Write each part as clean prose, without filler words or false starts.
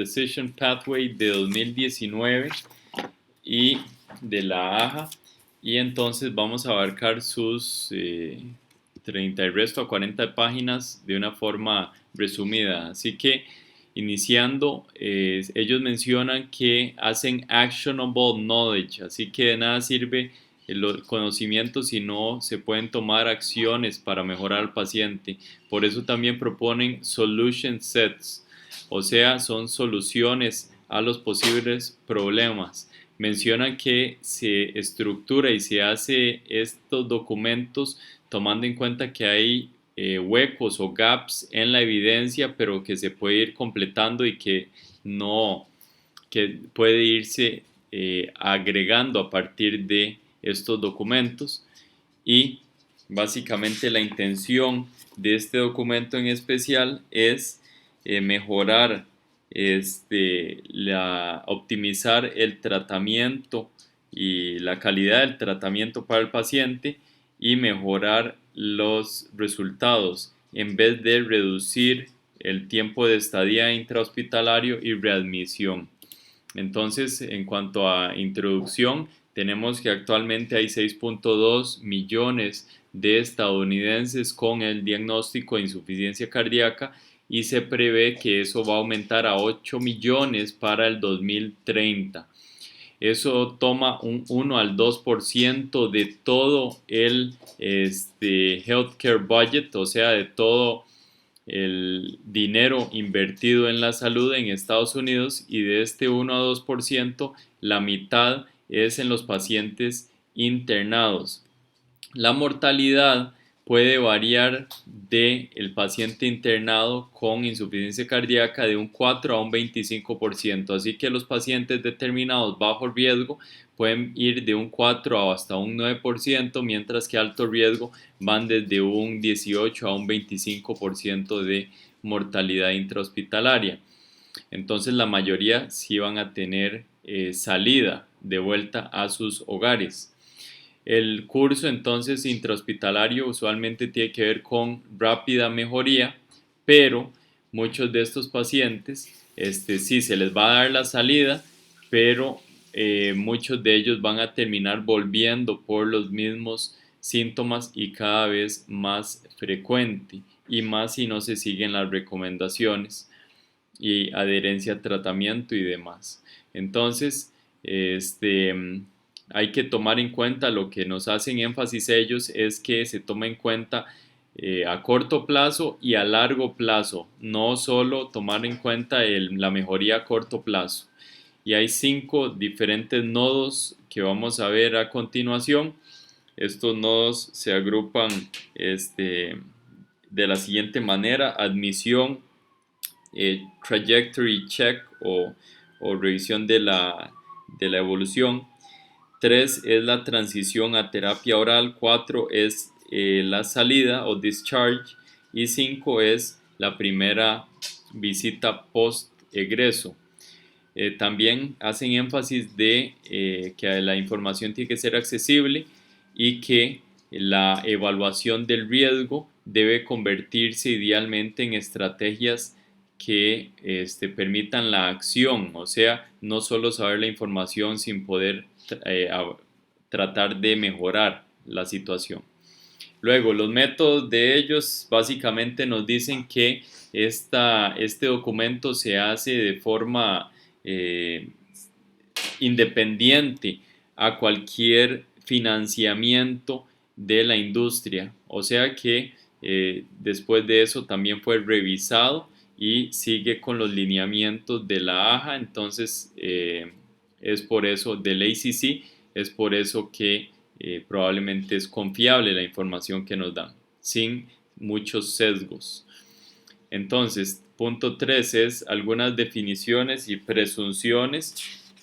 Decision Pathway de 2019 y de la AHA, y entonces vamos a abarcar sus 30 y resto a 40 páginas de una forma resumida. Así que iniciando, ellos mencionan que hacen actionable knowledge, así que de nada sirve el conocimiento si no se pueden tomar acciones para mejorar al paciente. Por eso también proponen solution sets, o sea, son soluciones a los posibles problemas. Mencionan que se estructura y se hace estos documentos tomando en cuenta que hay huecos o gaps en la evidencia, pero que se puede ir completando y que no, que puede irse agregando a partir de estos documentos. Y básicamente la intención de este documento en especial es mejorar, optimizar el tratamiento y la calidad del tratamiento para el paciente y mejorar los resultados en vez de reducir el tiempo de estadía intrahospitalario y readmisión. Entonces, en cuanto a introducción, tenemos que actualmente hay 6.2 millones de estadounidenses con el diagnóstico de insuficiencia cardíaca y se prevé que eso va a aumentar a 8 millones para el 2030. Eso toma un 1 al 2% de todo el healthcare budget, o sea, de todo el dinero invertido en la salud en Estados Unidos, y de este 1 a 2%, la mitad es en los pacientes internados. La mortalidad puede variar del paciente internado con insuficiencia cardíaca de un 4 a un 25%, así que los pacientes determinados bajo riesgo pueden ir de un 4 hasta un 9%, mientras que alto riesgo van desde un 18 a un 25% de mortalidad intrahospitalaria. Entonces la mayoría sí van a tener salida de vuelta a sus hogares. El curso entonces intrahospitalario usualmente tiene que ver con rápida mejoría, pero muchos de estos pacientes sí se les va a dar la salida, pero muchos de ellos van a terminar volviendo por los mismos síntomas y cada vez más frecuente, y más si no se siguen las recomendaciones y adherencia al tratamiento y demás. Entonces, hay que tomar en cuenta, lo que nos hacen énfasis ellos es que se toma en cuenta a corto plazo y a largo plazo, no solo tomar en cuenta la mejoría a corto plazo. Y hay 5 diferentes nodos que vamos a ver a continuación. Estos nodos se agrupan de la siguiente manera: admisión, trajectory check o revisión de la evolución. 3 es la transición a terapia oral. 4 es la salida o discharge. Y 5 es la primera visita post egreso. También hacen énfasis de que la información tiene que ser accesible y que la evaluación del riesgo debe convertirse idealmente en estrategias que permitan la acción, o sea, no solo saber la información sin poder tratar de mejorar la situación. Luego, los métodos de ellos básicamente nos dicen que este documento se hace de forma independiente a cualquier financiamiento de la industria, o sea que después de eso también fue revisado y sigue con los lineamientos de la AHA. Entonces es por eso, del ACC, es por eso que probablemente es confiable la información que nos dan, sin muchos sesgos. Entonces, punto 3 es algunas definiciones y presunciones.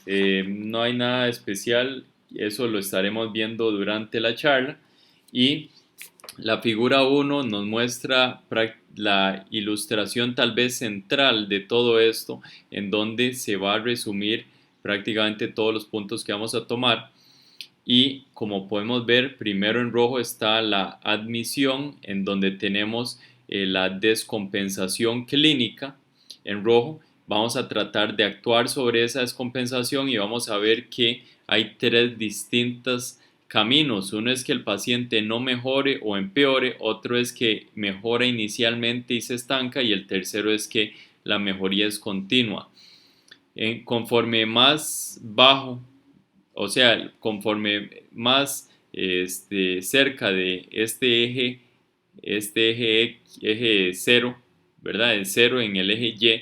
No hay nada especial, eso lo estaremos viendo durante la charla. Y la figura 1 nos muestra la ilustración tal vez central de todo esto, en donde se va a resumir prácticamente todos los puntos que vamos a tomar. Y como podemos ver, primero en rojo está la admisión, en donde tenemos la descompensación clínica en rojo, vamos a tratar de actuar sobre esa descompensación y vamos a ver que hay tres distintos caminos. Uno es que el paciente no mejore o empeore, otro es que mejora inicialmente y se estanca, y el tercero es que la mejoría es continua. Conforme más bajo, o sea, conforme más cerca de eje 0, ¿verdad? El 0 en el eje Y,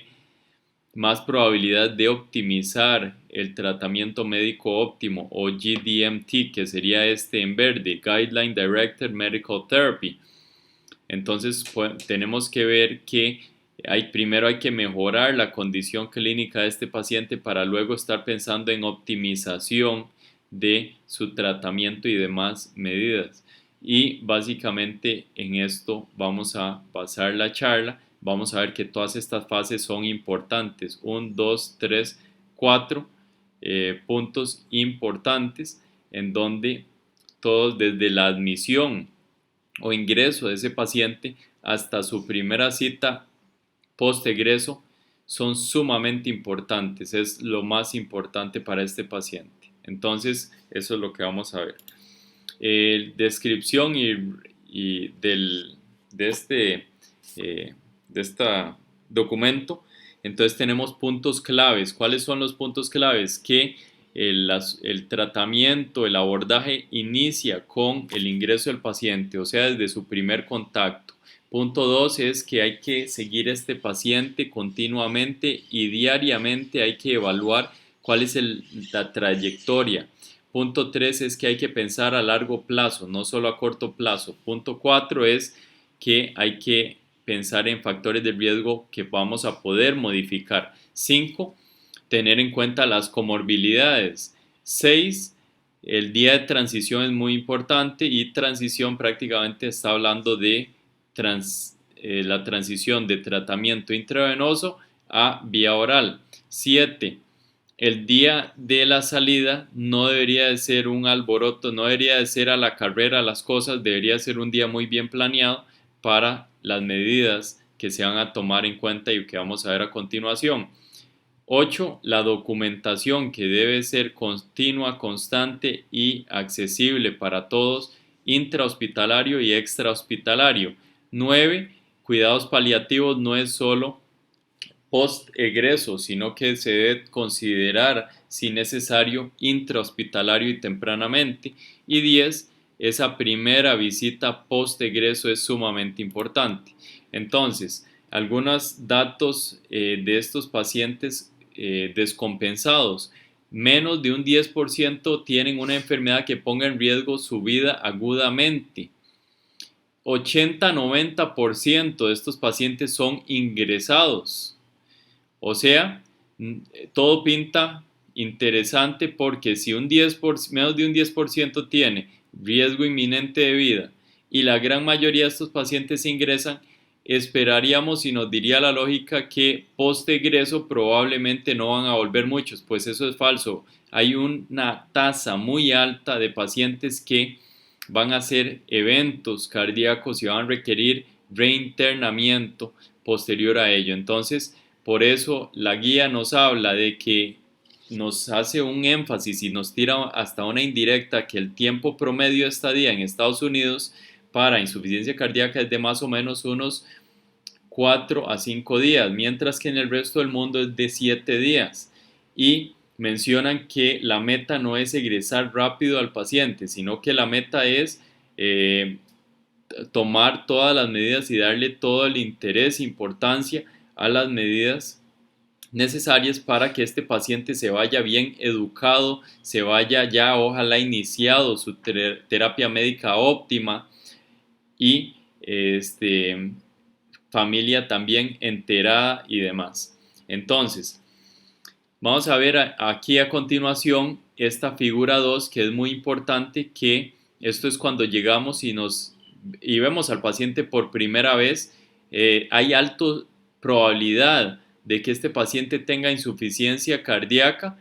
más probabilidad de optimizar el tratamiento médico óptimo, o GDMT, que sería en verde, Guideline Directed Medical Therapy. Entonces tenemos que ver que primero hay que mejorar la condición clínica de este paciente para luego estar pensando en optimización de su tratamiento y demás medidas. Y básicamente en esto vamos a basar la charla. Vamos a ver que todas estas fases son importantes. 1, 2, 3, 4 puntos importantes en donde todos, desde la admisión o ingreso de ese paciente hasta su primera cita post-egreso, son sumamente importantes. Es lo más importante para este paciente. Entonces, eso es lo que vamos a ver. Descripción de este documento. Entonces tenemos puntos claves. ¿Cuáles son los puntos claves? Que el tratamiento, el abordaje inicia con el ingreso del paciente, o sea, desde su primer contacto. Punto 2 es que hay que seguir a este paciente continuamente y diariamente hay que evaluar cuál es la trayectoria. Punto 3 es que hay que pensar a largo plazo, no solo a corto plazo. Punto 4 es que hay que pensar en factores de riesgo que vamos a poder modificar. 5, tener en cuenta las comorbilidades. 6, el día de transición es muy importante, y transición prácticamente está hablando de la transición de tratamiento intravenoso a vía oral. 7, el día de la salida no debería de ser un alboroto, no debería de ser a la carrera las cosas, debería ser un día muy bien planeado para las medidas que se van a tomar en cuenta y que vamos a ver a continuación. 8, la documentación, que debe ser continua, constante y accesible para todos, intrahospitalario y extrahospitalario. 9, cuidados paliativos no es solo post-egreso, sino que se debe considerar, si necesario, intrahospitalario y tempranamente. Y 10, esa primera visita post-egreso es sumamente importante. Entonces, algunos datos de estos pacientes descompensados. Menos de un 10% tienen una enfermedad que ponga en riesgo su vida agudamente. 80-90% de estos pacientes son ingresados. O sea, todo pinta interesante, porque si menos de un 10% tiene riesgo inminente de vida y la gran mayoría de estos pacientes ingresan, esperaríamos, y nos diría la lógica, que post-egreso probablemente no van a volver muchos. Pues eso es falso. Hay una tasa muy alta de pacientes que van a hacer eventos cardíacos y van a requerir reinternamiento posterior a ello. Entonces, por eso la guía nos habla de que nos hace un énfasis y nos tira hasta una indirecta que el tiempo promedio de estadía en Estados Unidos para insuficiencia cardíaca es de más o menos unos 4 a 5 días, mientras que en el resto del mundo es de 7 días. Y mencionan que la meta no es egresar rápido al paciente, sino que la meta es tomar todas las medidas y darle todo el interés e importancia a las medidas necesarias para que este paciente se vaya bien educado, se vaya ya ojalá iniciado su terapia médica óptima, y familia también enterada y demás. Entonces, vamos a ver aquí a continuación esta figura 2, que es muy importante, que esto es cuando llegamos y vemos al paciente por primera vez. Hay alta probabilidad de que este paciente tenga insuficiencia cardíaca.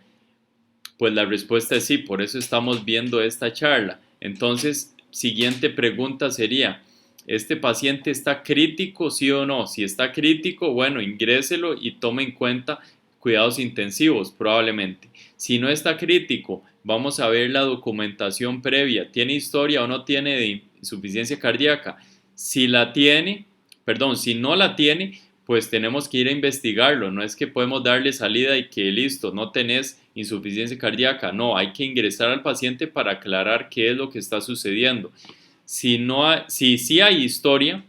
Pues la respuesta es sí, por eso estamos viendo esta charla. Entonces, siguiente pregunta sería, ¿Este paciente está crítico, sí o no? Si está crítico, bueno, ingréselo y tome en cuenta cuidados intensivos, probablemente. Si no está crítico, vamos a ver la documentación previa. ¿Tiene historia o no tiene de insuficiencia cardíaca? Si la tiene, perdón, si no la tiene, pues tenemos que ir a investigarlo. No es que podemos darle salida y que listo, no tenés insuficiencia cardíaca. No, hay que ingresar al paciente para aclarar qué es lo que está sucediendo. Si sí hay historia,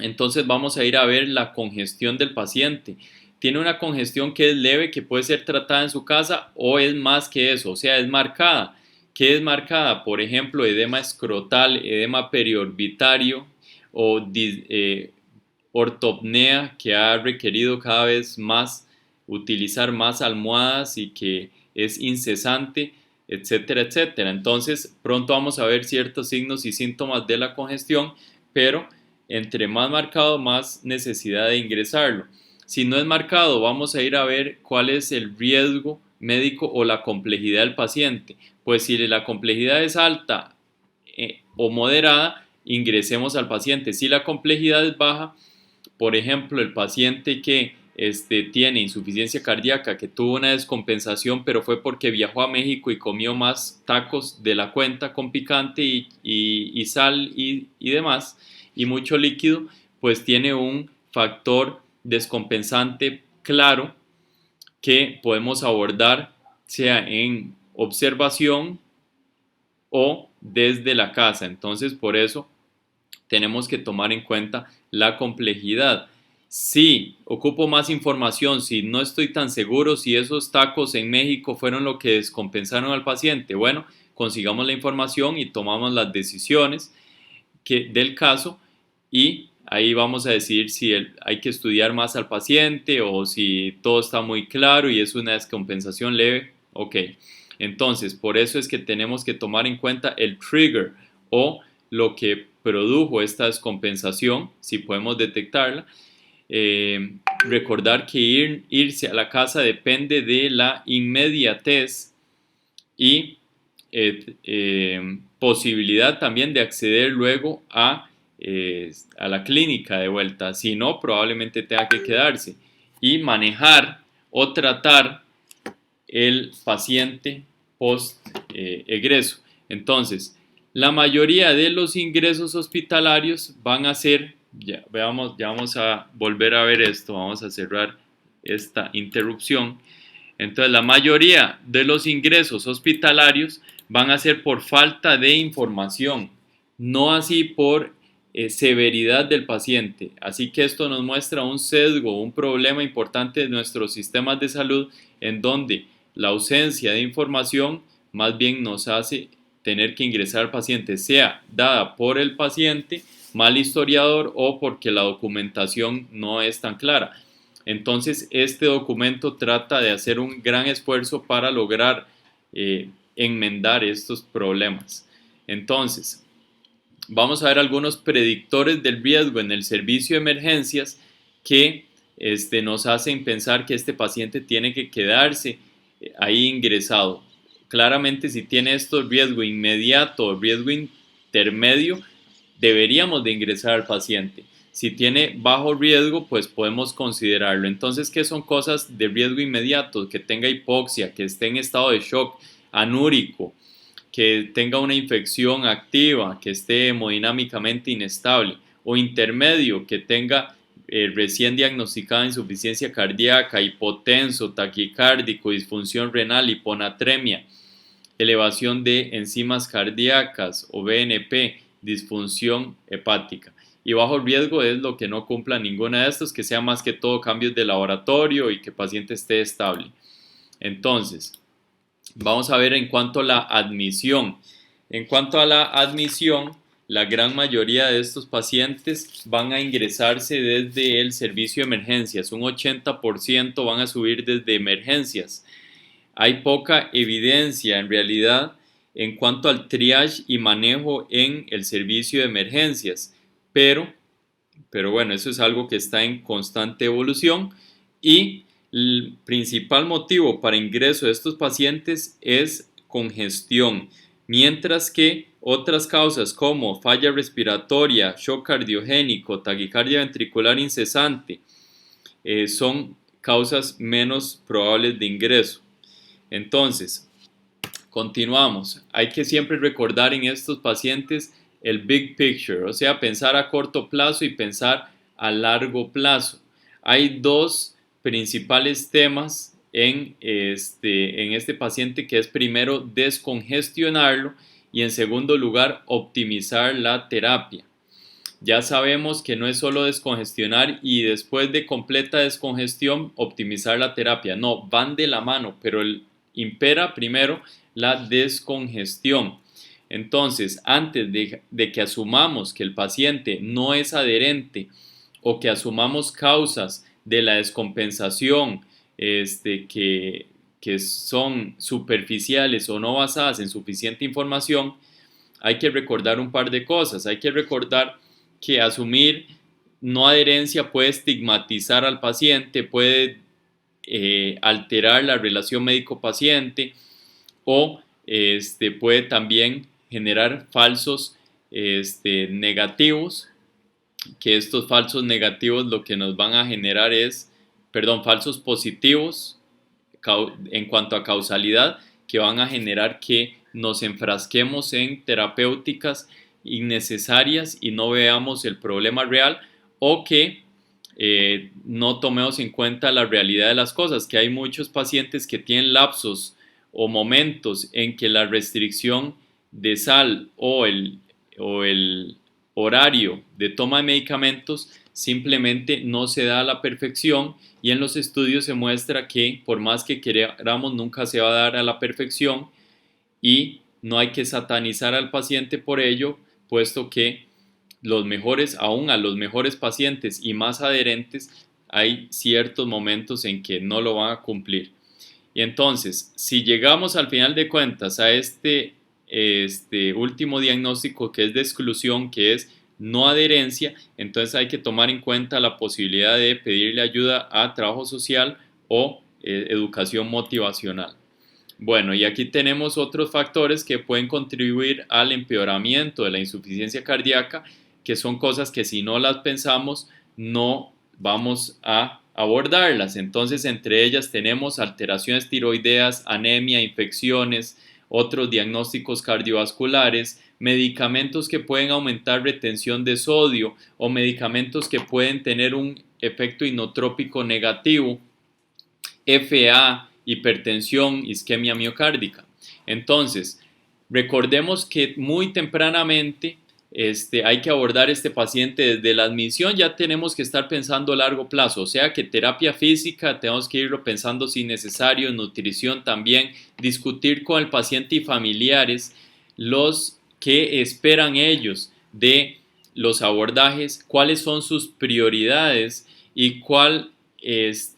entonces vamos a ir a ver la congestión del paciente. Tiene una congestión que es leve, que puede ser tratada en su casa, o es más que eso, o sea, es marcada. ¿Qué es marcada? Por ejemplo, edema escrotal, edema periorbitario o ortopnea, que ha requerido cada vez más utilizar más almohadas y que es incesante, etcétera, etcétera. Entonces, pronto vamos a ver ciertos signos y síntomas de la congestión, pero entre más marcado, más necesidad de ingresarlo. Si no es marcado, vamos a ir a ver cuál es el riesgo médico o la complejidad del paciente. Pues si la complejidad es alta o moderada, ingresemos al paciente. Si la complejidad es baja, por ejemplo, el paciente que tiene insuficiencia cardíaca, que tuvo una descompensación, pero fue porque viajó a México y comió más tacos de la cuenta con picante y sal y demás, y mucho líquido, pues tiene un factor descompensante claro que podemos abordar, sea en observación o desde la casa. Entonces, por eso tenemos que tomar en cuenta la complejidad. Si ocupo más información, si no estoy tan seguro si esos tacos en México fueron lo que descompensaron al paciente, bueno, consigamos la información y tomamos las decisiones del caso, y ahí vamos a decidir si hay que estudiar más al paciente o si todo está muy claro y es una descompensación leve. Ok, entonces por eso es que tenemos que tomar en cuenta el trigger o lo que produjo esta descompensación, si podemos detectarla. Recordar que irse a la casa depende de la inmediatez y posibilidad también de acceder luego a la clínica de vuelta. Si no, probablemente tenga que quedarse y manejar o tratar el paciente post egreso. Entonces, la mayoría de los ingresos hospitalarios van a ser, ya vamos a volver a ver esto, vamos a cerrar esta interrupción. Entonces, la mayoría de los ingresos hospitalarios van a ser por falta de información, no así por severidad del paciente. Así que esto nos muestra un sesgo, un problema importante de nuestros sistemas de salud, en donde la ausencia de información más bien nos hace tener que ingresar al paciente, sea dada por el paciente, mal historiador, o porque la documentación no es tan clara. Entonces, este documento trata de hacer un gran esfuerzo para lograr enmendar estos problemas. Entonces, vamos a ver algunos predictores del riesgo en el servicio de emergencias que nos hacen pensar que este paciente tiene que quedarse ahí ingresado. Claramente, si tiene esto riesgo inmediato o riesgo intermedio, deberíamos de ingresar al paciente. Si tiene bajo riesgo, pues podemos considerarlo. Entonces, ¿qué son cosas de riesgo inmediato? Que tenga hipoxia, que esté en estado de shock, anúrico, que tenga una infección activa, que esté hemodinámicamente inestable, o intermedio, que tenga recién diagnosticada insuficiencia cardíaca, hipotenso, taquicárdico, disfunción renal, hiponatremia, elevación de enzimas cardíacas o BNP, disfunción hepática. Y bajo riesgo es lo que no cumpla ninguna de estas, que sea más que todo cambios de laboratorio y que el paciente esté estable. Entonces, vamos a ver en cuanto a la admisión. En cuanto a la admisión, la gran mayoría de estos pacientes van a ingresarse desde el servicio de emergencias. Un 80% van a subir desde emergencias. Hay poca evidencia en realidad en cuanto al triage y manejo en el servicio de emergencias, pero bueno, eso es algo que está en constante evolución, y el principal motivo para ingreso de estos pacientes es congestión. mientras que otras causas como falla respiratoria, shock cardiogénico, taquicardia ventricular incesante son causas menos probables de ingreso. Entonces, continuamos. Hay que siempre recordar en estos pacientes el big picture, o sea, pensar a corto plazo y pensar a largo plazo. Hay dos principales temas en este paciente, que es primero descongestionarlo y en segundo lugar optimizar la terapia. Ya sabemos que no es solo descongestionar y después de completa descongestión optimizar la terapia. No, van de la mano, pero impera primero la descongestión. Entonces, antes de que asumamos que el paciente no es adherente o que asumamos causas de la descompensación que son superficiales o no basadas en suficiente información, hay que recordar un par de cosas. Hay que recordar que asumir no adherencia puede estigmatizar al paciente, puede alterar la relación médico-paciente o puede también generar falsos negativos, que estos falsos negativos lo que nos van a generar es, falsos positivos en cuanto a causalidad, que van a generar que nos enfrasquemos en terapéuticas innecesarias y no veamos el problema real, o que no tomemos en cuenta la realidad de las cosas, que hay muchos pacientes que tienen lapsos o momentos en que la restricción de sal o el horario de toma de medicamentos simplemente no se da a la perfección, y en los estudios se muestra que por más que queramos nunca se va a dar a la perfección, y no hay que satanizar al paciente por ello, puesto que aún a los mejores pacientes y más adherentes, hay ciertos momentos en que no lo van a cumplir. Y entonces, si llegamos al final de cuentas a este último diagnóstico, que es de exclusión, que es no adherencia, entonces hay que tomar en cuenta la posibilidad de pedirle ayuda a trabajo social o educación motivacional. Bueno, y aquí tenemos otros factores que pueden contribuir al empeoramiento de la insuficiencia cardíaca, que son cosas que si no las pensamos no vamos a abordarlas. Entonces, entre ellas tenemos alteraciones tiroideas, anemia, infecciones, otros diagnósticos cardiovasculares, medicamentos que pueden aumentar retención de sodio o medicamentos que pueden tener un efecto inotrópico negativo, FA, hipertensión, isquemia miocárdica. Entonces, recordemos que muy tempranamente hay que abordar este paciente desde la admisión. Ya tenemos que estar pensando a largo plazo, o sea que terapia física tenemos que irlo pensando si necesario, nutrición también, discutir con el paciente y familiares los que esperan ellos de los abordajes, cuáles son sus prioridades y cuál es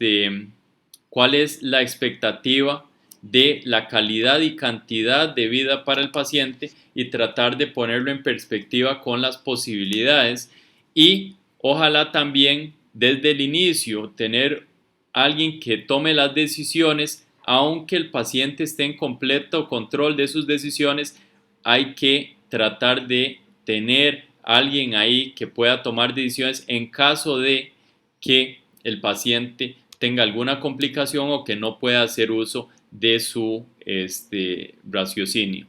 la expectativa de la calidad y cantidad de vida para el paciente, y tratar de ponerlo en perspectiva con las posibilidades, y ojalá también desde el inicio tener alguien que tome las decisiones. Aunque el paciente esté en completo control de sus decisiones, hay que tratar de tener alguien ahí que pueda tomar decisiones en caso de que el paciente tenga alguna complicación o que no pueda hacer uso de su raciocinio.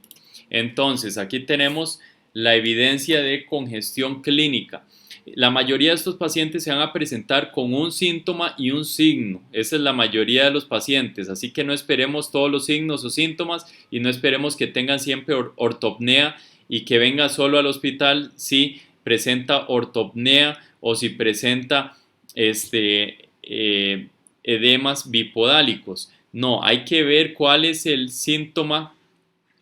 Entonces, aquí tenemos la evidencia de congestión clínica. La mayoría de estos pacientes se van a presentar con un síntoma y un signo. Esa es la mayoría de los pacientes, así que no esperemos todos los signos o síntomas, y no esperemos que tengan siempre ortopnea y que venga solo al hospital si presenta ortopnea o si presenta edemas bipodálicos. No, hay que ver cuál es el síntoma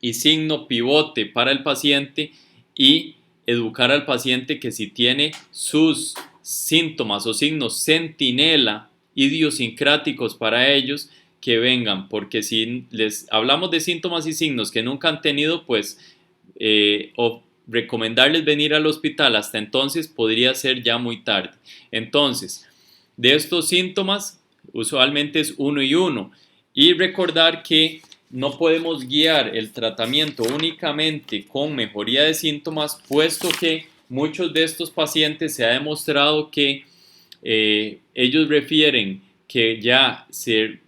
y signo pivote para el paciente, y educar al paciente que si tiene sus síntomas o signos centinela idiosincráticos para ellos, que vengan, porque si les hablamos de síntomas y signos que nunca han tenido, pues o recomendarles venir al hospital hasta entonces podría ser ya muy tarde. Entonces, de estos síntomas usualmente es uno y uno, y recordar que no podemos guiar el tratamiento únicamente con mejoría de síntomas, puesto que muchos de estos pacientes se ha demostrado que ellos refieren que ya se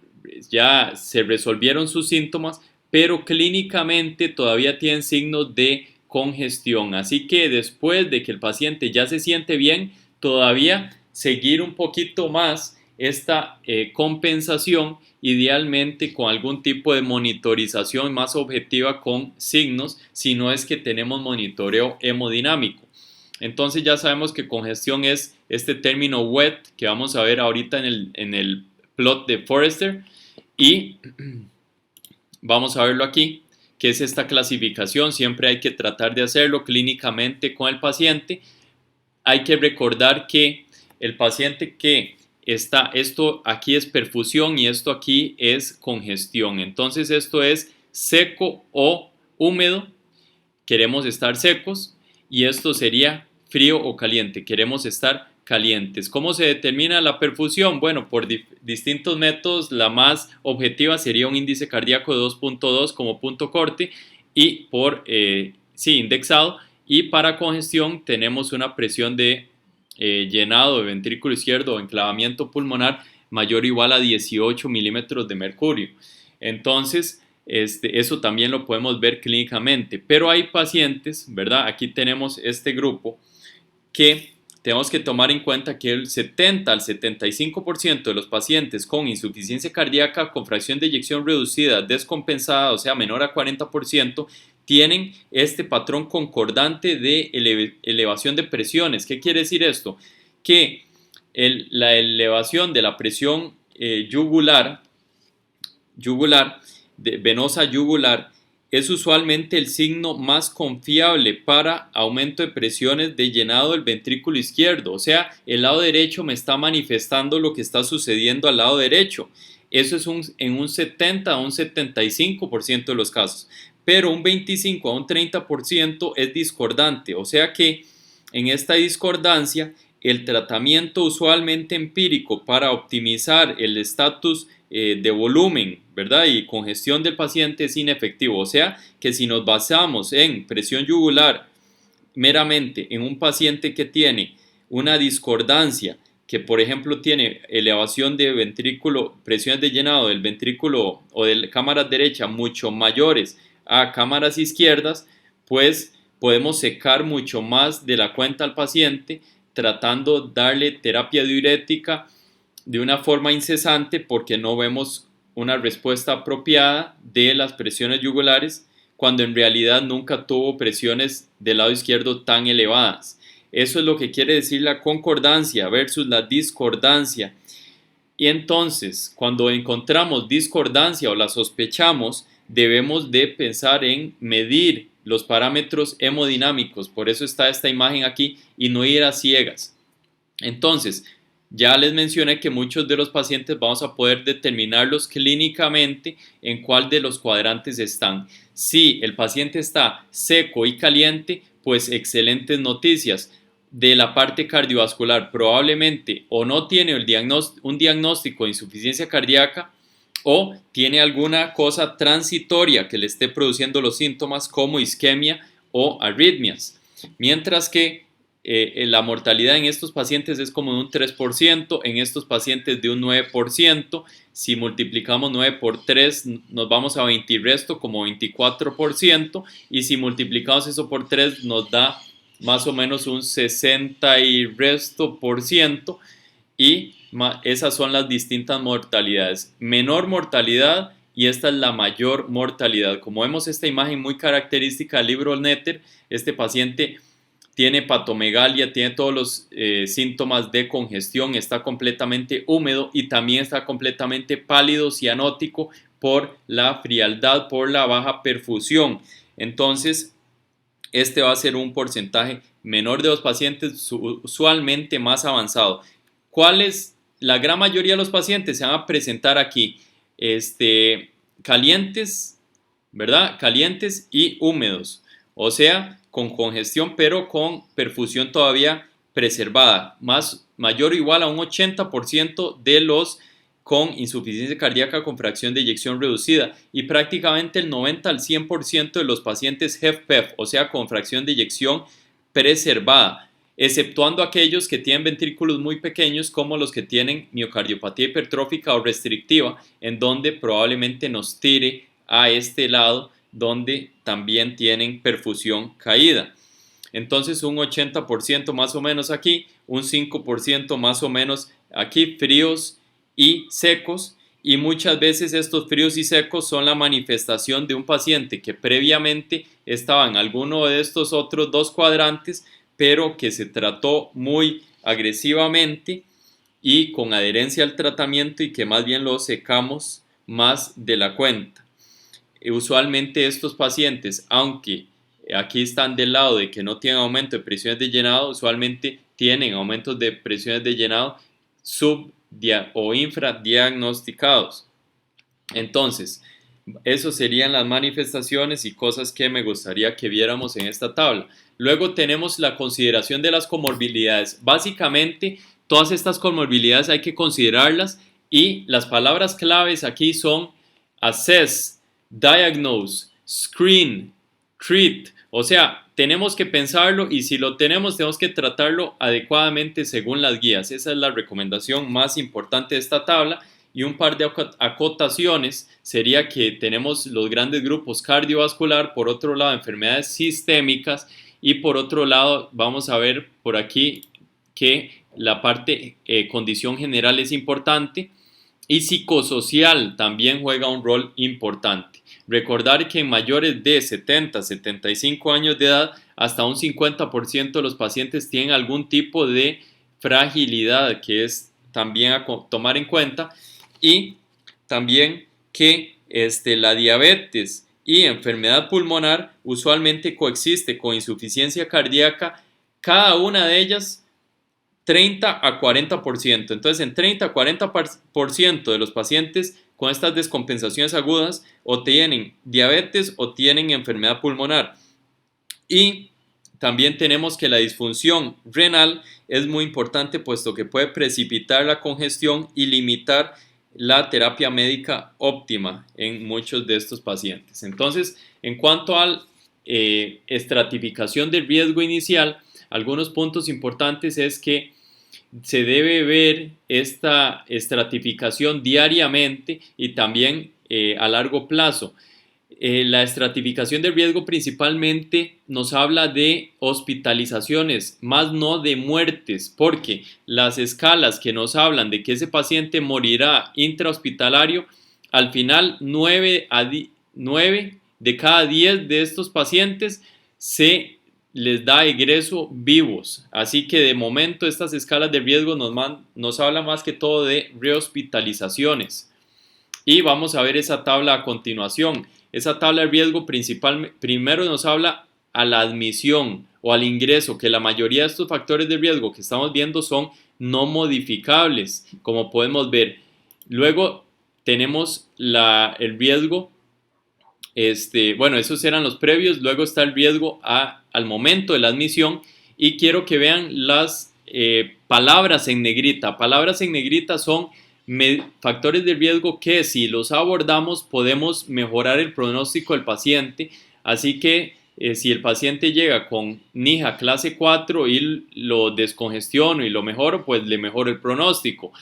resolvieron sus síntomas, pero clínicamente todavía tienen signos de congestión. Así que después de que el paciente ya se siente bien, todavía seguir un poquito más esta compensación, idealmente con algún tipo de monitorización más objetiva con signos, si no es que tenemos monitoreo hemodinámico. Entonces ya sabemos que congestión es este término WET que vamos a ver ahorita en el plot de Forrester, y vamos a verlo aquí, que es esta clasificación. Siempre hay que tratar de hacerlo clínicamente con el paciente. Hay que recordar que el paciente que está, esto aquí es perfusión y esto aquí es congestión. Entonces esto es seco o húmedo, queremos estar secos, y esto sería frío o caliente, queremos estar calientes. ¿Cómo se determina la perfusión? Bueno, por distintos métodos. La más objetiva sería un índice cardíaco de 2.2 como punto corte y por indexado, y para congestión tenemos una presión de llenado de ventrículo izquierdo o enclavamiento pulmonar mayor o igual a 18 milímetros de mercurio. Entonces eso también lo podemos ver clínicamente, pero hay pacientes, ¿verdad? Aquí tenemos este grupo que tenemos que tomar en cuenta que el 70 al 75% de los pacientes con insuficiencia cardíaca con fracción de eyección reducida descompensada, o sea menor a 40%, tienen este patrón concordante de elevación de presiones. ¿Qué quiere decir esto? Que la elevación de la presión venosa yugular es usualmente el signo más confiable para aumento de presiones de llenado del ventrículo izquierdo. O sea, el lado derecho me está manifestando lo que está sucediendo al lado derecho. Eso es en un 70 a un 75% de los casos. Pero un 25 a un 30% es discordante. O sea que en esta discordancia, el tratamiento usualmente empírico para optimizar el estatus de volumen, ¿verdad?, y congestión del paciente es inefectivo. O sea que si nos basamos en presión yugular meramente en un paciente que tiene una discordancia, que por ejemplo tiene elevación de ventrículo, presiones de llenado del ventrículo o de cámaras derecha mucho mayores a cámaras izquierdas, pues podemos secar mucho más de la cuenta al paciente, tratando de darle terapia diurética de una forma incesante, porque no vemos una respuesta apropiada de las presiones yugulares, cuando en realidad nunca tuvo presiones del lado izquierdo tan elevadas. Eso es lo que quiere decir la concordancia versus la discordancia. Y entonces, cuando encontramos discordancia o la sospechamos, debemos de pensar en medir los parámetros hemodinámicos. Por eso está esta imagen aquí, y no ir a ciegas. Entonces, ya les mencioné que muchos de los pacientes vamos a poder determinarlos clínicamente en cuál de los cuadrantes están. Si el paciente está seco y caliente, pues excelentes noticias. De la parte cardiovascular, probablemente o no tiene un diagnóstico de insuficiencia cardíaca, o tiene alguna cosa transitoria que le esté produciendo los síntomas como isquemia o arritmias. Mientras que la mortalidad en estos pacientes es como de un 3%, en estos pacientes de un 9%. Si multiplicamos 9 por 3 nos vamos a 20 y resto, como 24%, y si multiplicamos eso por 3 nos da más o menos un 60 y resto por ciento, y esas son las distintas mortalidades. Menor mortalidad, y esta es la mayor mortalidad. Como vemos esta imagen muy característica del libro Netter, este paciente tiene patomegalia, tiene todos los síntomas de congestión, está completamente húmedo y también está completamente pálido, cianótico, por la frialdad, por la baja perfusión. Entonces, este va a ser un porcentaje menor de los pacientes, usualmente más avanzado. ¿Cuáles? La gran mayoría de los pacientes se van a presentar aquí calientes, ¿verdad? Calientes y húmedos, o sea, con congestión pero con perfusión todavía preservada. Mayor o igual a un 80% de los con insuficiencia cardíaca con fracción de eyección reducida, y prácticamente el 90 al 100% de los pacientes HFpEF, o sea, con fracción de eyección preservada, exceptuando aquellos que tienen ventrículos muy pequeños, como los que tienen miocardiopatía hipertrófica o restrictiva, en donde probablemente nos tire a este lado, donde también tienen perfusión caída. Entonces un 80% más o menos aquí, un 5% más o menos aquí, fríos y secos, y muchas veces estos fríos y secos son la manifestación de un paciente que previamente estaba en alguno de estos otros dos cuadrantes, pero que se trató muy agresivamente y con adherencia al tratamiento, y que más bien lo secamos más de la cuenta. Usualmente estos pacientes, aunque aquí están del lado de que no tienen aumento de presiones de llenado, usualmente tienen aumentos de presiones de llenado sub o infradiagnosticados. Entonces, eso serían las manifestaciones y cosas que me gustaría que viéramos en esta tabla. Luego tenemos la consideración de las comorbilidades. Básicamente, todas estas comorbilidades hay que considerarlas, y las palabras claves aquí son assess, diagnose, screen, treat. O sea, tenemos que pensarlo, y si lo tenemos que tratarlo adecuadamente según las guías. Esa es la recomendación más importante de esta tabla. Y un par de acotaciones sería que tenemos los grandes grupos cardiovascular, por otro lado enfermedades sistémicas, y por otro lado vamos a ver por aquí que la parte condición general es importante, y psicosocial también juega un rol importante. Recordar que en mayores de 70, 75 años de edad, hasta un 50% de los pacientes tienen algún tipo de fragilidad, que es también a tomar en cuenta, y también que la diabetes y enfermedad pulmonar usualmente coexiste con insuficiencia cardíaca, cada una de ellas 30 a 40%. Entonces, en 30 a 40% de los pacientes con estas descompensaciones agudas o tienen diabetes o tienen enfermedad pulmonar. Y también tenemos que la disfunción renal es muy importante, puesto que puede precipitar la congestión y limitar la terapia médica óptima en muchos de estos pacientes. Entonces, en cuanto a estratificación del riesgo inicial, algunos puntos importantes es que se debe ver esta estratificación diariamente y también a largo plazo. La estratificación de riesgo principalmente nos habla de hospitalizaciones, más no de muertes, porque las escalas que nos hablan de que ese paciente morirá intrahospitalario, al final 9 de cada 10 de estos pacientes se les da egreso vivos. Así que de momento estas escalas de riesgo nos habla más que todo de rehospitalizaciones. Y vamos a ver esa tabla a continuación. Esa tabla de riesgo primero nos habla a la admisión o al ingreso, que la mayoría de estos factores de riesgo que estamos viendo son no modificables, como podemos ver. Luego tenemos el riesgo, bueno, esos eran los previos. Luego está el riesgo al momento de la admisión, y quiero que vean las palabras en negrita. Palabras en negrita son factores de riesgo que, si los abordamos, podemos mejorar el pronóstico del paciente. Así que si el paciente llega con NIHA clase 4 y lo descongestiono y lo mejoro, pues le mejoro el pronóstico.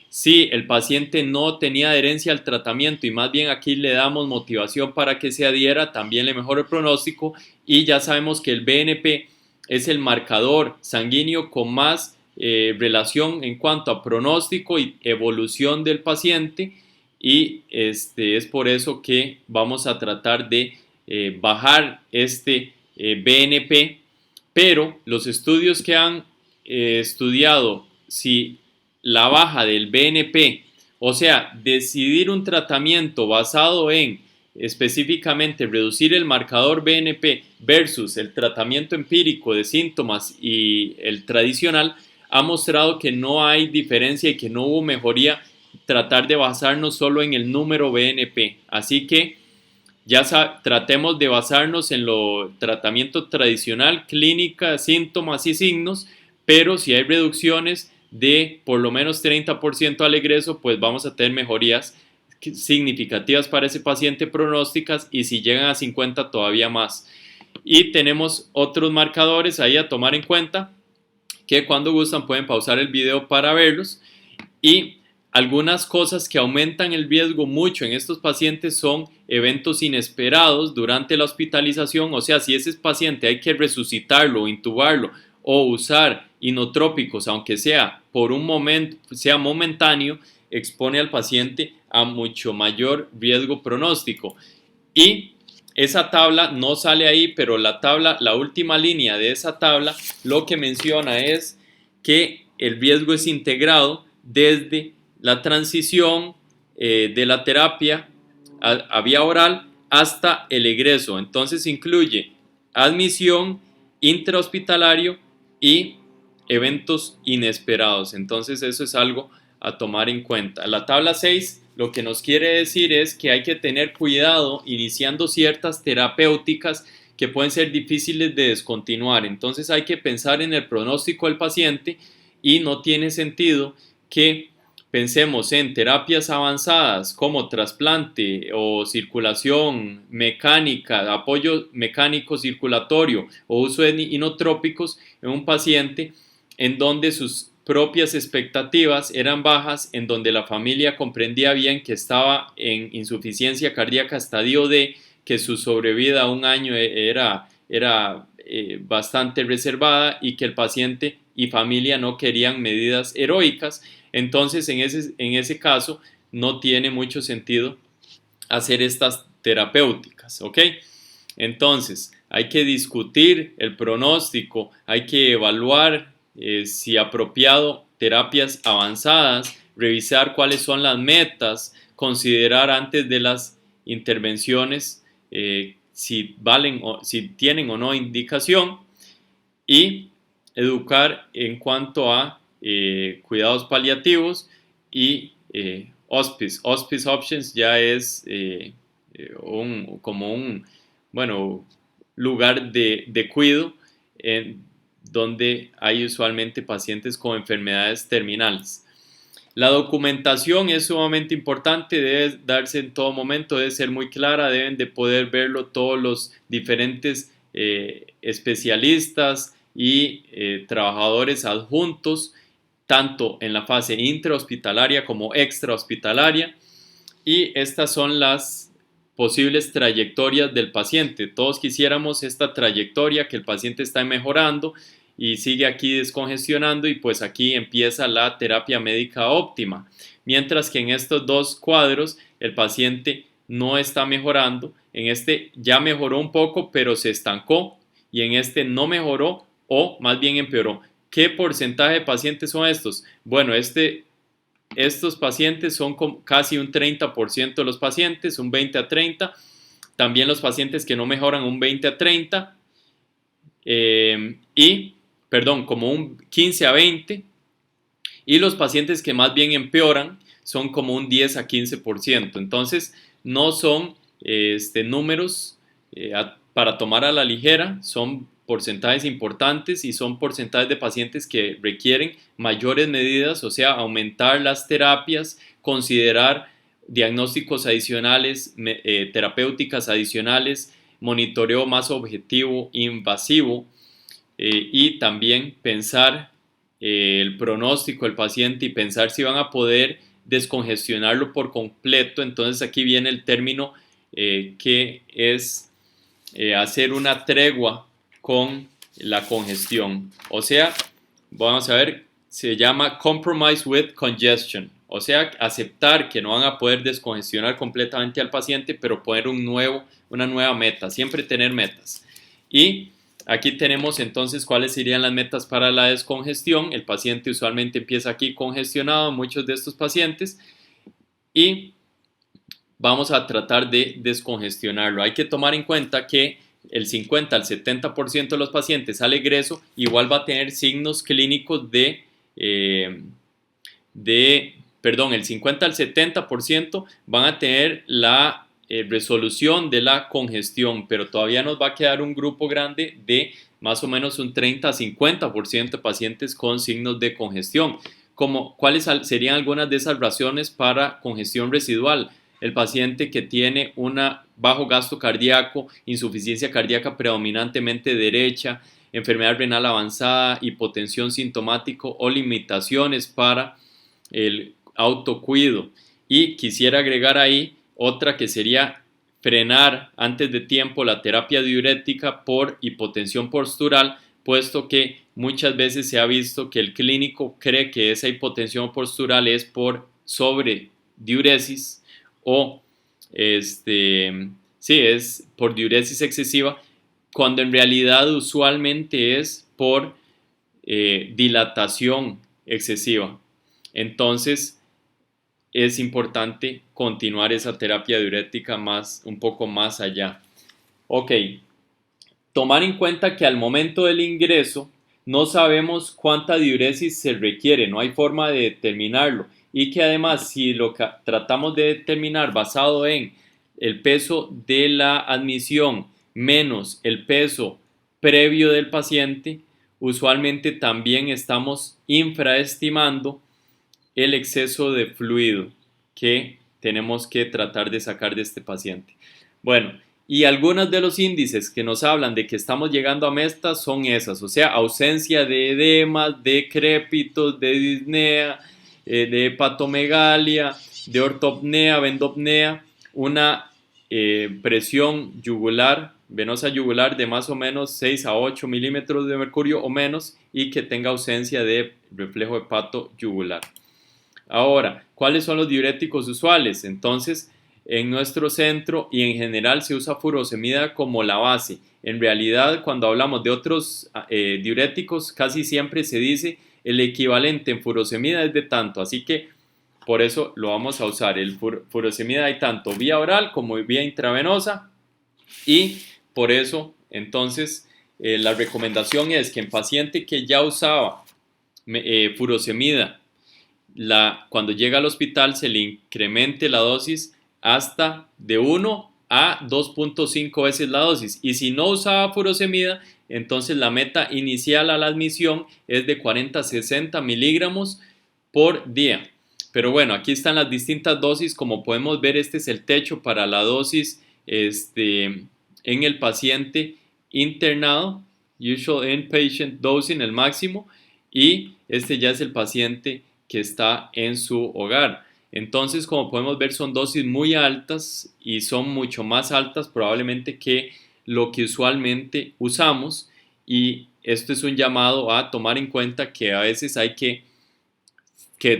Si el paciente no tenía adherencia al tratamiento y más bien aquí le damos motivación para que se adhiera, también le mejora el pronóstico. Y ya sabemos que el BNP es el marcador sanguíneo con más relación en cuanto a pronóstico y evolución del paciente, y es por eso que vamos a tratar de bajar este BNP. Pero los estudios que han estudiado si la baja del BNP, o sea, decidir un tratamiento basado en específicamente reducir el marcador BNP versus el tratamiento empírico de síntomas y el tradicional, ha mostrado que no hay diferencia y que no hubo mejoría tratar de basarnos solo en el número BNP. Así que ya tratemos de basarnos en lo tratamiento tradicional, clínica, síntomas y signos, pero si hay reducciones, de por lo menos 30% al egreso, pues vamos a tener mejorías significativas para ese paciente pronósticas, y si llegan a 50 todavía más. Y tenemos otros marcadores ahí a tomar en cuenta, que cuando gustan pueden pausar el video para verlos. Y algunas cosas que aumentan el riesgo mucho en estos pacientes son eventos inesperados durante la hospitalización. O sea, si ese paciente hay que resucitarlo, intubarlo o usar inotrópicos, aunque sea por un momento, sea momentáneo, expone al paciente a mucho mayor riesgo pronóstico. Y esa tabla no sale ahí, pero la última línea de esa tabla lo que menciona es que el riesgo es integrado desde la transición de la terapia a vía oral hasta el egreso. Entonces incluye admisión, intrahospitalario y eventos inesperados. Entonces eso es algo a tomar en cuenta. La tabla 6 lo que nos quiere decir es que hay que tener cuidado iniciando ciertas terapéuticas que pueden ser difíciles de descontinuar. Entonces hay que pensar en el pronóstico del paciente, y no tiene sentido que pensemos en terapias avanzadas como trasplante o circulación mecánica, apoyo mecánico circulatorio o uso de inotrópicos en un paciente en donde sus propias expectativas eran bajas, en donde la familia comprendía bien que estaba en insuficiencia cardíaca estadio D, que su sobrevida a un año era bastante reservada, y que el paciente y familia no querían medidas heroicas. Entonces en ese caso no tiene mucho sentido hacer estas terapéuticas, ¿ok? Entonces hay que discutir el pronóstico, hay que evaluar si apropiado terapias avanzadas, revisar cuáles son las metas, considerar antes de las intervenciones si valen o si tienen o no indicación, y educar en cuanto a cuidados paliativos y hospice. Hospice options ya es como un bueno, lugar de cuidado donde hay usualmente pacientes con enfermedades terminales. La documentación es sumamente importante, debe darse en todo momento, debe ser muy clara, deben de poder verlo todos los diferentes especialistas y trabajadores adjuntos, tanto en la fase intrahospitalaria como extrahospitalaria. Y estas son las posibles trayectorias del paciente. Todos quisiéramos esta trayectoria, que el paciente está mejorando y sigue aquí descongestionando, y pues aquí empieza la terapia médica óptima. Mientras que en estos dos cuadros el paciente no está mejorando. En este ya mejoró un poco pero se estancó, y en este no mejoró o más bien empeoró. ¿Qué porcentaje de pacientes son estos? Bueno, estos pacientes son casi un 30% de los pacientes, un 20 a 30. También los pacientes que no mejoran, un 20 a 30. Como un 15 a 20. Y los pacientes que más bien empeoran son como un 10 a 15%. Entonces no son números para tomar a la ligera, son porcentajes importantes y son porcentajes de pacientes que requieren mayores medidas, o sea, aumentar las terapias, considerar diagnósticos adicionales, terapéuticas adicionales, monitoreo más objetivo, invasivo, y también pensar el pronóstico del paciente y pensar si van a poder descongestionarlo por completo. Entonces aquí viene el término que es hacer una tregua con la congestión. O sea, vamos a ver, se llama compromise with congestion. O sea, aceptar que no van a poder descongestionar completamente al paciente, pero poner una nueva meta, siempre tener metas. Y aquí tenemos entonces cuáles serían las metas para la descongestión. El paciente usualmente empieza aquí congestionado, muchos de estos pacientes, y vamos a tratar de descongestionarlo. Hay que tomar en cuenta que el 50 al 70% de los pacientes al egreso igual va a tener signos clínicos el 50 al 70% van a tener la resolución de la congestión, pero todavía nos va a quedar un grupo grande de más o menos un 30 a 50% de pacientes con signos de congestión. ¿cuáles serían algunas de esas razones para congestión residual? El paciente que tiene un bajo gasto cardíaco, insuficiencia cardíaca predominantemente derecha, enfermedad renal avanzada, hipotensión sintomático o limitaciones para el autocuido. Y quisiera agregar ahí otra que sería frenar antes de tiempo la terapia diurética por hipotensión postural, puesto que muchas veces se ha visto que el clínico cree que esa hipotensión postural es por sobrediuresis o sí, es por diuresis excesiva, cuando en realidad usualmente es por dilatación excesiva. Entonces es importante continuar esa terapia diurética un poco más allá. Ok, tomar en cuenta que al momento del ingreso no sabemos cuánta diuresis se requiere, no hay forma de determinarlo, y que además si lo que tratamos de determinar basado en el peso de la admisión menos el peso previo del paciente, usualmente también estamos infraestimando el exceso de fluido que tenemos que tratar de sacar de este paciente. Bueno, y algunos de los índices que nos hablan de que estamos llegando a metas son esas, o sea, ausencia de edemas, de crépitos, de disnea, de hepatomegalia, de ortopnea, vendopnea, una presión yugular, venosa yugular de más o menos 6 a 8 milímetros de mercurio o menos y que tenga ausencia de reflejo hepato yugular. Ahora, ¿cuáles son los diuréticos usuales? Entonces, en nuestro centro y en general se usa furosemida como la base. En realidad, cuando hablamos de otros diuréticos, casi siempre se dice el equivalente en furosemida es de tanto, así que por eso lo vamos a usar. El furosemida hay tanto vía oral como vía intravenosa y por eso, entonces, la recomendación es que en paciente que ya usaba furosemida, cuando llega al hospital se le incremente la dosis hasta de 1 a 2.5 veces la dosis, y si no usaba furosemida, entonces la meta inicial a la admisión es de 40 a 60 miligramos por día. Pero bueno, aquí están las distintas dosis. Como podemos ver, este es el techo para la dosis en el paciente internado, usual inpatient dosing, el máximo, y este ya es el paciente que está en su hogar. Entonces, como podemos ver, son dosis muy altas y son mucho más altas probablemente que lo que usualmente usamos, y esto es un llamado a tomar en cuenta que a veces hay que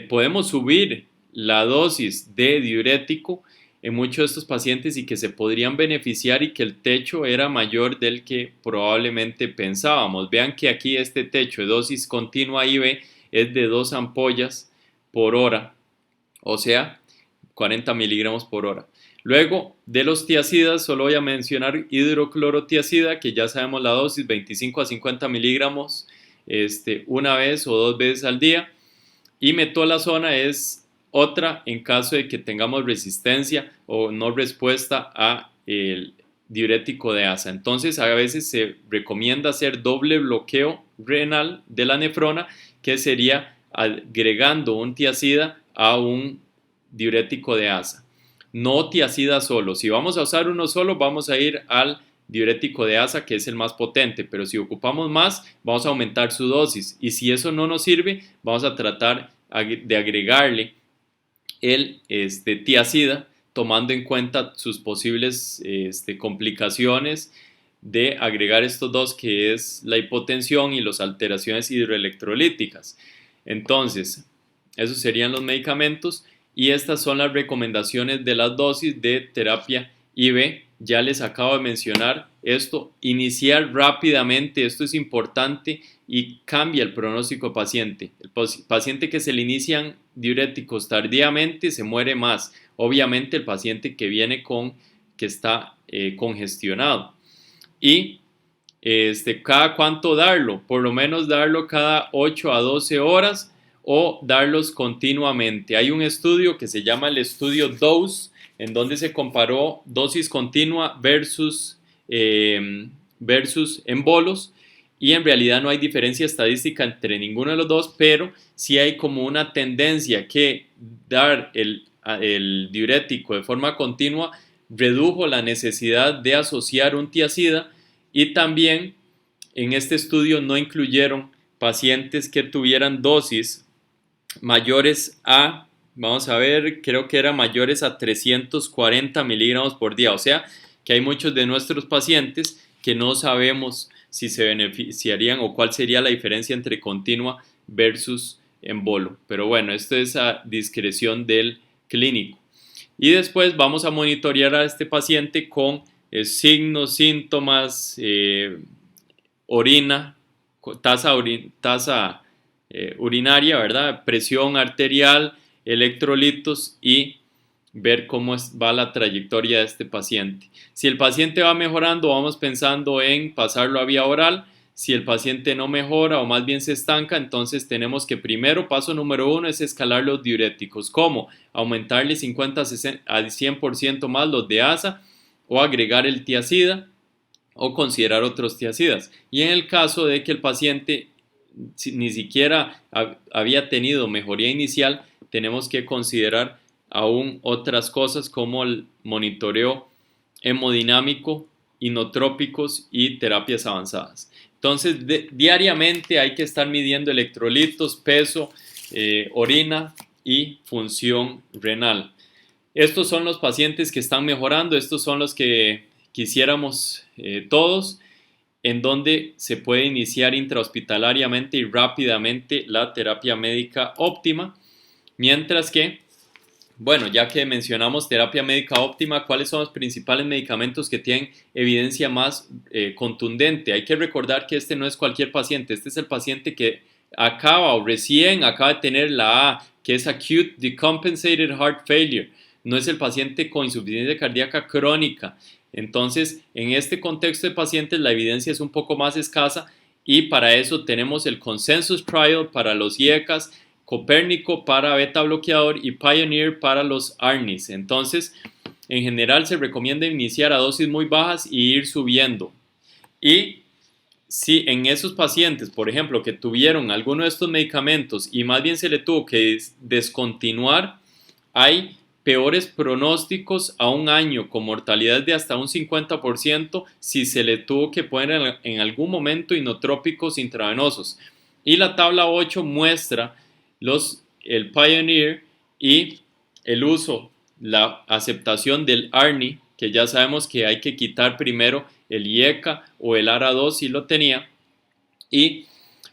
podemos subir la dosis de diurético en muchos de estos pacientes y que se podrían beneficiar y que el techo era mayor del que probablemente pensábamos. Vean que aquí este techo de dosis continua IV es de 2 ampollas por hora, o sea, 40 miligramos por hora. Luego de los tiacidas, solo voy a mencionar hidroclorotiacida, que ya sabemos la dosis, 25 a 50 miligramos una vez o 2 veces al día. Y metolazona es otra en caso de que tengamos resistencia o no respuesta a el diurético de asa. Entonces a veces se recomienda hacer doble bloqueo renal de la nefrona, que sería agregando un tiacida a un diurético de asa. No tiacida solo. Si vamos a usar uno solo, vamos a ir al diurético de asa, que es el más potente, pero si ocupamos más, vamos a aumentar su dosis, y si eso no nos sirve, vamos a tratar de agregarle el tiacida, tomando en cuenta sus posibles complicaciones de agregar estos dos, que es la hipotensión y las alteraciones hidroelectrolíticas. Entonces, esos serían los medicamentos, y estas son las recomendaciones de las dosis de terapia IV. Ya les acabo de mencionar esto, iniciar rápidamente, esto es importante y cambia el pronóstico del paciente. El paciente que se le inician diuréticos tardíamente se muere más. Obviamente el paciente que viene que está congestionado. Y cada cuánto darlo, por lo menos darlo cada 8 a 12 horas o darlos continuamente. Hay un estudio que se llama el estudio DOSE, en donde se comparó dosis continua versus en bolos, y en realidad no hay diferencia estadística entre ninguno de los dos, pero sí hay como una tendencia que dar el diurético de forma continua redujo la necesidad de asociar un tiazida, y también en este estudio no incluyeron pacientes que tuvieran dosis mayores a, vamos a ver, creo que eran mayores a 340 miligramos por día. O sea, que hay muchos de nuestros pacientes que no sabemos si se beneficiarían o cuál sería la diferencia entre continua versus embolo. Pero bueno, esto es a discreción del clínico. Y después vamos a monitorear a este paciente con signos, síntomas, orina, tasa urinaria, ¿verdad? Presión arterial, electrolitos, y ver cómo va la trayectoria de este paciente. Si el paciente va mejorando, vamos pensando en pasarlo a vía oral. Si el paciente no mejora o más bien se estanca, entonces tenemos que primero, paso número 1 es escalar los diuréticos. ¿Cómo? Aumentarle 50 a 100% más los de ASA, o agregar el tiazida, o considerar otros tiazidas. Y en el caso de que el paciente ni siquiera había tenido mejoría inicial, tenemos que considerar aún otras cosas como el monitoreo hemodinámico, inotrópicos y terapias avanzadas. Entonces, diariamente hay que estar midiendo electrolitos, peso, orina y función renal. Estos son los pacientes que están mejorando, estos son los que quisiéramos todos, en donde se puede iniciar intrahospitalariamente y rápidamente la terapia médica óptima. Mientras que, bueno, ya que mencionamos terapia médica óptima, ¿cuáles son los principales medicamentos que tienen evidencia más contundente? Hay que recordar que este no es cualquier paciente, este es el paciente que acaba o recién acaba de tener la A, que es Acute Decompensated Heart Failure. No es el paciente con insuficiencia cardíaca crónica. Entonces, en este contexto de pacientes, la evidencia es un poco más escasa, y para eso tenemos el Consensus Trial para los IECAS, Copérnico para beta bloqueador y Pioneer para los ARNIs. Entonces, en general se recomienda iniciar a dosis muy bajas y ir subiendo. Y si en esos pacientes, por ejemplo, que tuvieron alguno de estos medicamentos y más bien se le tuvo que descontinuar, hay peores pronósticos a un año, con mortalidad de hasta un 50% si se le tuvo que poner en algún momento inotrópicos intravenosos. Y la tabla 8 muestra el Pioneer y el uso, la aceptación del ARNI, que ya sabemos que hay que quitar primero el IECA o el ARA2 si lo tenía, y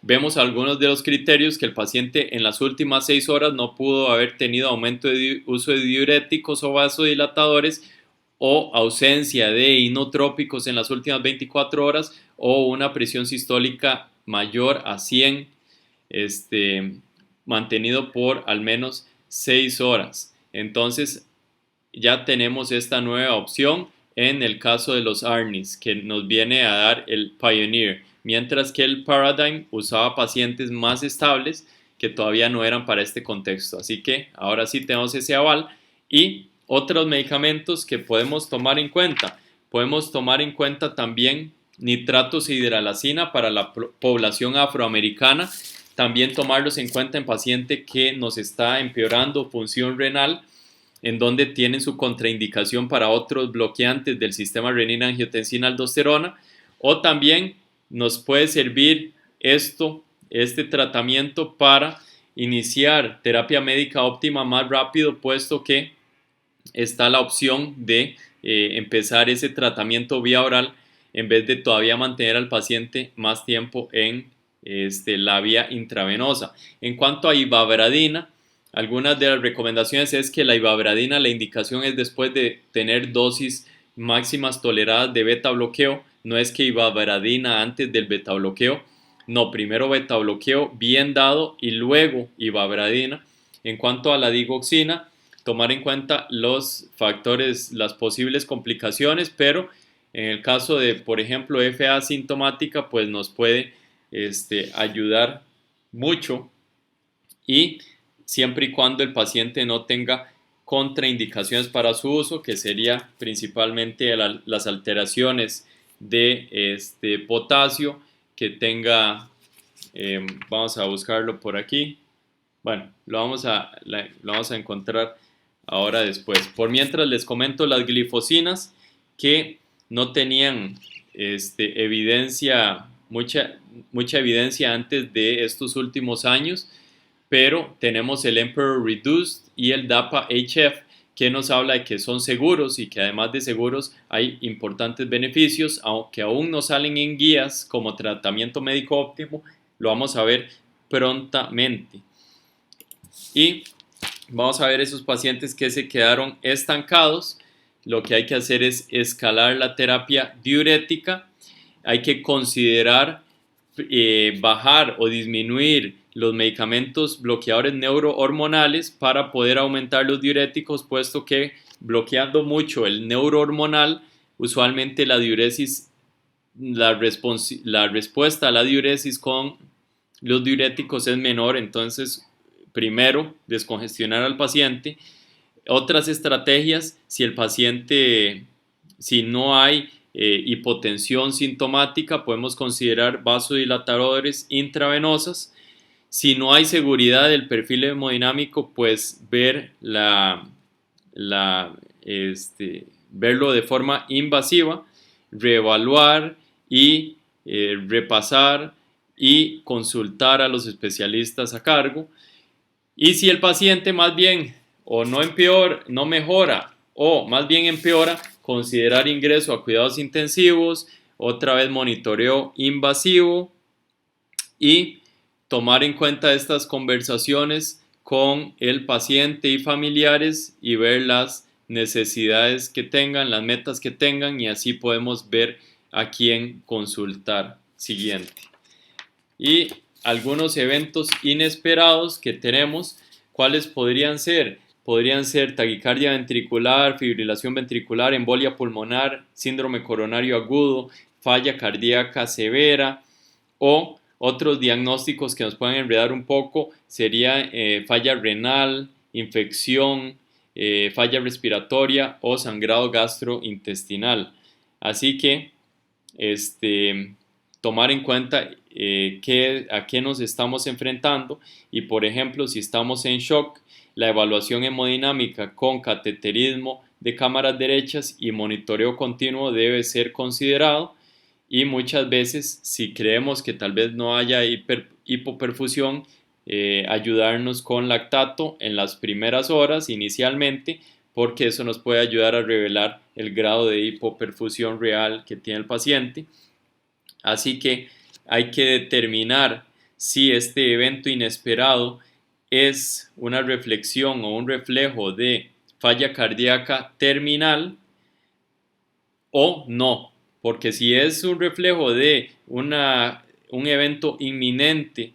vemos algunos de los criterios: que el paciente en las últimas 6 horas no pudo haber tenido aumento de uso de diuréticos o vasodilatadores, o ausencia de inotrópicos en las últimas 24 horas, o una presión sistólica mayor a 100, mantenido por al menos 6 horas. Entonces ya tenemos esta nueva opción en el caso de los ARNIs, que nos viene a dar el Pioneer, mientras que el Paradigm usaba pacientes más estables que todavía no eran para este contexto. Así que ahora sí tenemos ese aval. Y otros medicamentos que podemos tomar en cuenta: podemos tomar en cuenta también nitratos e hidralazina para la población afroamericana, también tomarlos en cuenta en paciente que nos está empeorando función renal, en donde tienen su contraindicación para otros bloqueantes del sistema renina-angiotensina-aldosterona. O también nos puede servir este tratamiento para iniciar terapia médica óptima más rápido, puesto que está la opción de empezar ese tratamiento vía oral, en vez de todavía mantener al paciente más tiempo en la vía intravenosa. En cuanto a ivabradina, algunas de las recomendaciones es que la ivabradina, la indicación es después de tener dosis máximas toleradas de beta bloqueo. No es que ivabradina antes del beta bloqueo, no, primero beta bloqueo bien dado y luego ivabradina. En cuanto a la digoxina, tomar en cuenta los factores, las posibles complicaciones, pero en el caso de, por ejemplo, FA asintomática, pues nos puede ayudar mucho, y siempre y cuando el paciente no tenga contraindicaciones para su uso, que sería principalmente las alteraciones de potasio, que tenga, vamos a buscarlo por aquí. Bueno, lo vamos a encontrar ahora después. Por mientras les comento las glifosinas que no tenían evidencia, mucha evidencia antes de estos últimos años, pero tenemos el Emperor Reduced y el DAPA-HF que nos habla de que son seguros y que además de seguros hay importantes beneficios, aunque aún no salen en guías como tratamiento médico óptimo, lo vamos a ver prontamente. Y vamos a ver esos pacientes que se quedaron estancados. Lo que hay que hacer es escalar la terapia diurética. Hay que considerar bajar o disminuir los medicamentos bloqueadores neurohormonales para poder aumentar los diuréticos, puesto que bloqueando mucho el neurohormonal, usualmente la diuresis, la respuesta a la diuresis con los diuréticos es menor. Entonces, primero, descongestionar al paciente. Otras estrategias, si no hay hipotensión sintomática, podemos considerar vasodilatadores intravenosas. Si no hay seguridad del perfil hemodinámico, pues verlo de forma invasiva, reevaluar y repasar y consultar a los especialistas a cargo. Y si el paciente más bien o no mejora o más bien empeora, considerar ingreso a cuidados intensivos, otra vez monitoreo invasivo y tomar en cuenta estas conversaciones con el paciente y familiares y ver las necesidades que tengan, las metas que tengan, y así podemos ver a quién consultar siguiente. Y algunos eventos inesperados que tenemos, ¿cuáles podrían ser? Podrían ser taquicardia ventricular, fibrilación ventricular, embolia pulmonar, síndrome coronario agudo, falla cardíaca severa, o otros diagnósticos que nos pueden enredar un poco sería falla renal, infección, falla respiratoria o sangrado gastrointestinal. Así que tomar en cuenta a qué nos estamos enfrentando, y por ejemplo, si estamos en shock, la evaluación hemodinámica con cateterismo de cámaras derechas y monitoreo continuo debe ser considerado. Y muchas veces, si creemos que tal vez no haya hipoperfusión, ayudarnos con lactato en las primeras horas inicialmente, porque eso nos puede ayudar a revelar el grado de hipoperfusión real que tiene el paciente. Así que hay que determinar si este evento inesperado es una reflexión o un reflejo de falla cardíaca terminal o no, porque si es un reflejo de un evento inminente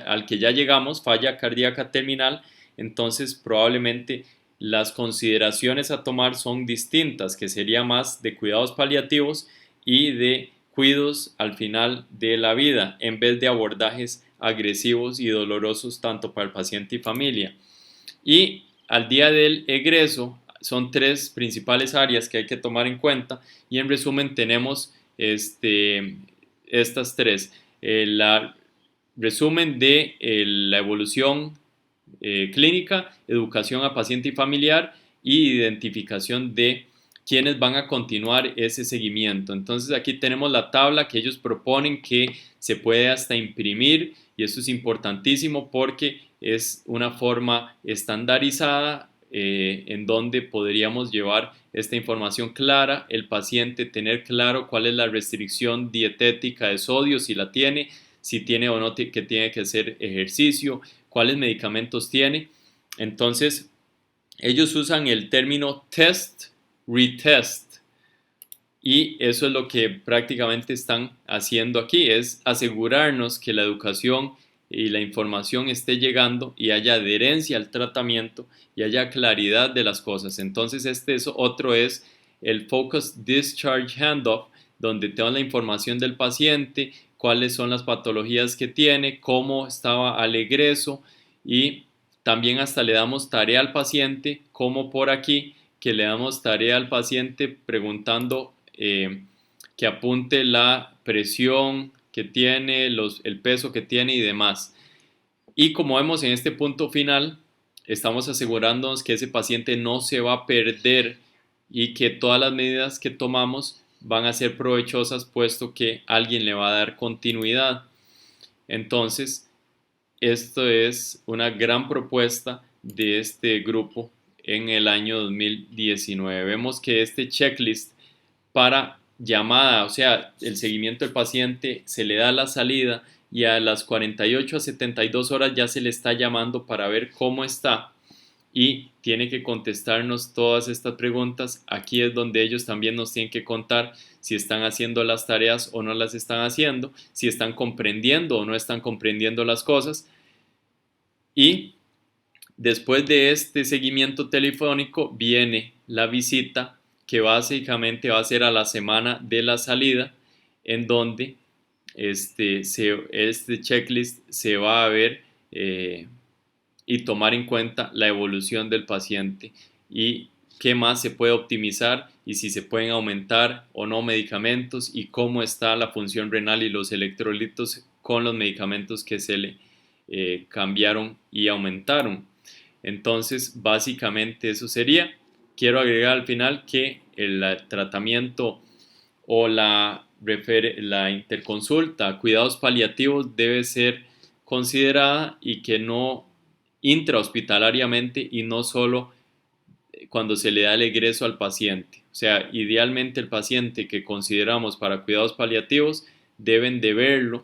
al que ya llegamos, falla cardíaca terminal, entonces probablemente las consideraciones a tomar son distintas, que sería más de cuidados paliativos y de cuidados al final de la vida, en vez de abordajes agresivos y dolorosos tanto para el paciente y familia. Y al día del egreso son tres principales áreas que hay que tomar en cuenta, y en resumen tenemos estas tres. Resumen de la evolución clínica, educación a paciente y familiar, y identificación de quienes van a continuar ese seguimiento. Entonces aquí tenemos la tabla que ellos proponen, que se puede hasta imprimir, y eso es importantísimo porque es una forma estandarizada en donde podríamos llevar esta información clara, el paciente tener claro cuál es la restricción dietética de sodio, si la tiene, si tiene o no que tiene que hacer ejercicio, cuáles medicamentos tiene. Entonces ellos usan el término test, retest, y eso es lo que prácticamente están haciendo aquí, es asegurarnos que la educación y la información esté llegando y haya adherencia al tratamiento y haya claridad de las cosas. Entonces otro es el Focused Discharge Handoff, donde tengo la información del paciente, cuáles son las patologías que tiene, cómo estaba al egreso, y también hasta le damos tarea al paciente, como por aquí, que le damos tarea al paciente preguntando que apunte la presión, que tiene, el peso que tiene y demás. Y como vemos en este punto final, estamos asegurándonos que ese paciente no se va a perder y que todas las medidas que tomamos van a ser provechosas, puesto que alguien le va a dar continuidad. Entonces, esto es una gran propuesta de este grupo en el año 2019. Vemos que este checklist para llamada, o sea, el seguimiento del paciente, se le da la salida y a las 48 a 72 horas ya se le está llamando para ver cómo está y tiene que contestarnos todas estas preguntas. Aquí es donde ellos también nos tienen que contar si están haciendo las tareas o no las están haciendo, si están comprendiendo o no están comprendiendo las cosas. Y después de este seguimiento telefónico viene la visita, que básicamente va a ser a la semana de la salida, en donde este checklist se va a ver y tomar en cuenta la evolución del paciente y qué más se puede optimizar y si se pueden aumentar o no medicamentos y cómo está la función renal y los electrolitos con los medicamentos que se le cambiaron y aumentaron. Entonces, básicamente eso sería. Quiero agregar al final que el tratamiento o la interconsulta, cuidados paliativos, debe ser considerada y que no intrahospitalariamente y no solo cuando se le da el egreso al paciente. O sea, idealmente el paciente que consideramos para cuidados paliativos deben de verlo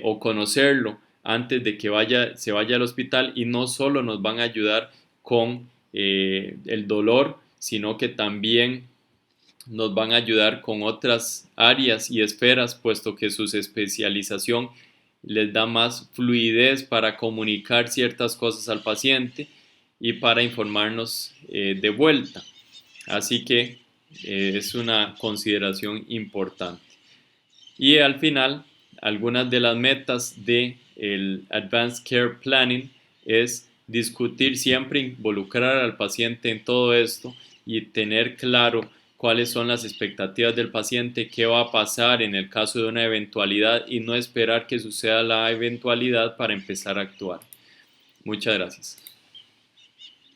o conocerlo antes de que se vaya al hospital y no solo nos van a ayudar con el dolor, sino que también nos van a ayudar con otras áreas y esferas, puesto que su especialización les da más fluidez para comunicar ciertas cosas al paciente y para informarnos de vuelta. Así que es una consideración importante. Y al final, algunas de las metas del Advanced Care Planning es discutir siempre, involucrar al paciente en todo esto y tener claro cuáles son las expectativas del paciente, qué va a pasar en el caso de una eventualidad y no esperar que suceda la eventualidad para empezar a actuar. Muchas gracias.